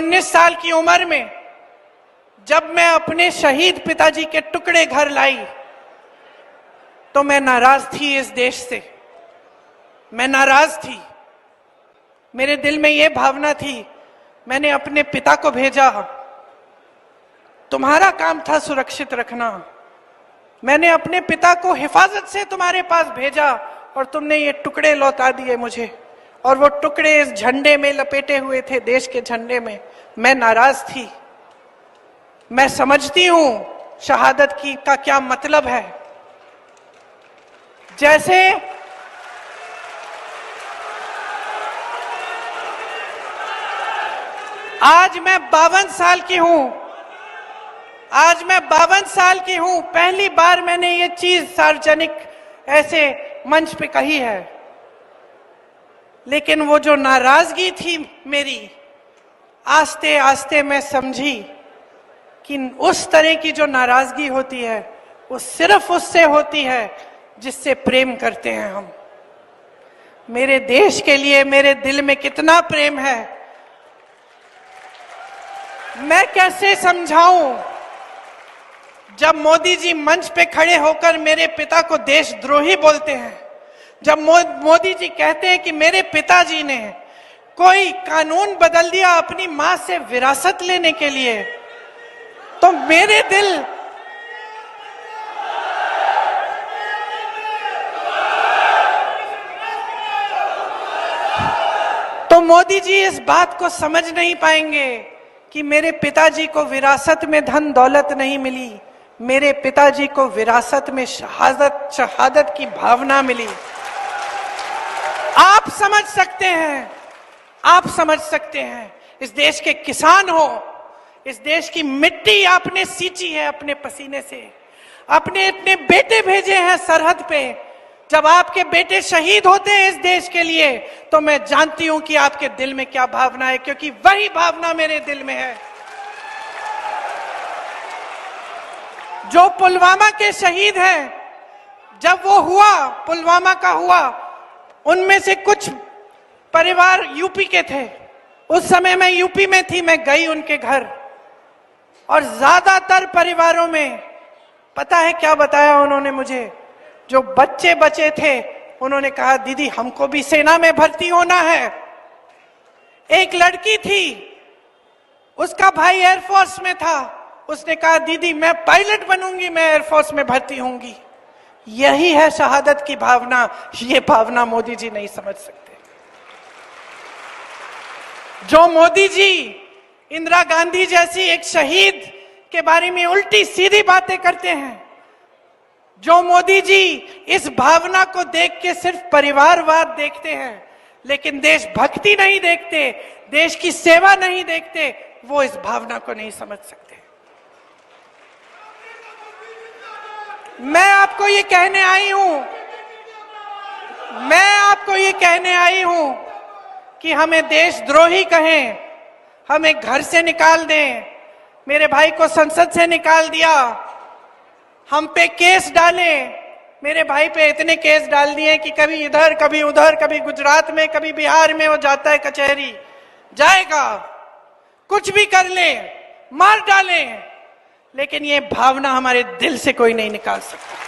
19 साल की उम्र में जब मैं अपने शहीद पिताजी के टुकड़े घर लाई तो मैं नाराज थी इस देश से। मैं नाराज थी। मेरे दिल में यह भावना थी, मैंने अपने पिता को भेजा, तुम्हारा काम था सुरक्षित रखना। मैंने अपने पिता को हिफाजत से तुम्हारे पास भेजा और तुमने ये टुकड़े लौटा दिए मुझे, और वो टुकड़े इस झंडे में लपेटे हुए थे, देश के झंडे में। मैं नाराज थी। मैं समझती हूं शहादत की का क्या मतलब है। जैसे आज मैं 52 साल की हूं, आज मैं 52 साल की हूं, पहली बार मैंने ये चीज सार्वजनिक ऐसे मंच पे कही है। लेकिन वो जो नाराजगी थी मेरी, आस्ते आस्ते मैं समझी कि उस तरह की जो नाराजगी होती है वो सिर्फ उससे होती है जिससे प्रेम करते हैं हम। मेरे देश के लिए मेरे दिल में कितना प्रेम है, मैं कैसे समझाऊं। जब मोदी जी मंच पे खड़े होकर मेरे पिता को देशद्रोही बोलते हैं, जब मोदी जी कहते हैं कि मेरे पिताजी ने कोई कानून बदल दिया अपनी मां से विरासत लेने के लिए, तो मेरे दिल तो मोदी जी इस बात को समझ नहीं पाएंगे कि मेरे पिताजी को विरासत में धन दौलत नहीं मिली, मेरे पिताजी को विरासत में शहादत की भावना मिली। आप समझ सकते हैं, आप समझ सकते हैं। इस देश के किसान हो, इस देश की मिट्टी आपने सींची है अपने पसीने से, अपने इतने बेटे भेजे हैं सरहद पे। जब आपके बेटे शहीद होते हैं इस देश के लिए तो मैं जानती हूं कि आपके दिल में क्या भावना है, क्योंकि वही भावना मेरे दिल में है। जो पुलवामा के शहीद हैं, जब वो हुआ, पुलवामा का हुआ, उनमें से कुछ परिवार यूपी के थे। उस समय मैं यूपी में थी, मैं गई उनके घर, और ज्यादातर परिवारों में पता है क्या बताया उन्होंने मुझे? जो बच्चे बचे थे उन्होंने कहा दीदी हमको भी सेना में भर्ती होना है। एक लड़की थी, उसका भाई एयरफोर्स में था, उसने कहा दीदी मैं पायलट बनूंगी, मैं एयरफोर्स में भर्ती होंगी। यही है शहादत की भावना। ये भावना मोदी जी नहीं समझ सकते। जो मोदी जी इंदिरा गांधी जैसी एक शहीद के बारे में उल्टी सीधी बातें करते हैं, जो मोदी जी इस भावना को देख के सिर्फ परिवारवाद देखते हैं लेकिन देशभक्ति नहीं देखते, देश की सेवा नहीं देखते, वो इस भावना को नहीं समझ सकते। मैं आपको ये कहने आई हूं, मैं आपको ये कहने आई हूं कि हमें देशद्रोही कहें, हमें घर से निकाल दें, मेरे भाई को संसद से निकाल दिया, हम पे केस डाले, मेरे भाई पे इतने केस डाल दिए कि कभी इधर कभी उधर, कभी गुजरात में कभी बिहार में वो जाता है कचहरी, जाएगा, कुछ भी कर ले, मार डाले, लेकिन ये भावना हमारे दिल से कोई नहीं निकाल सकता।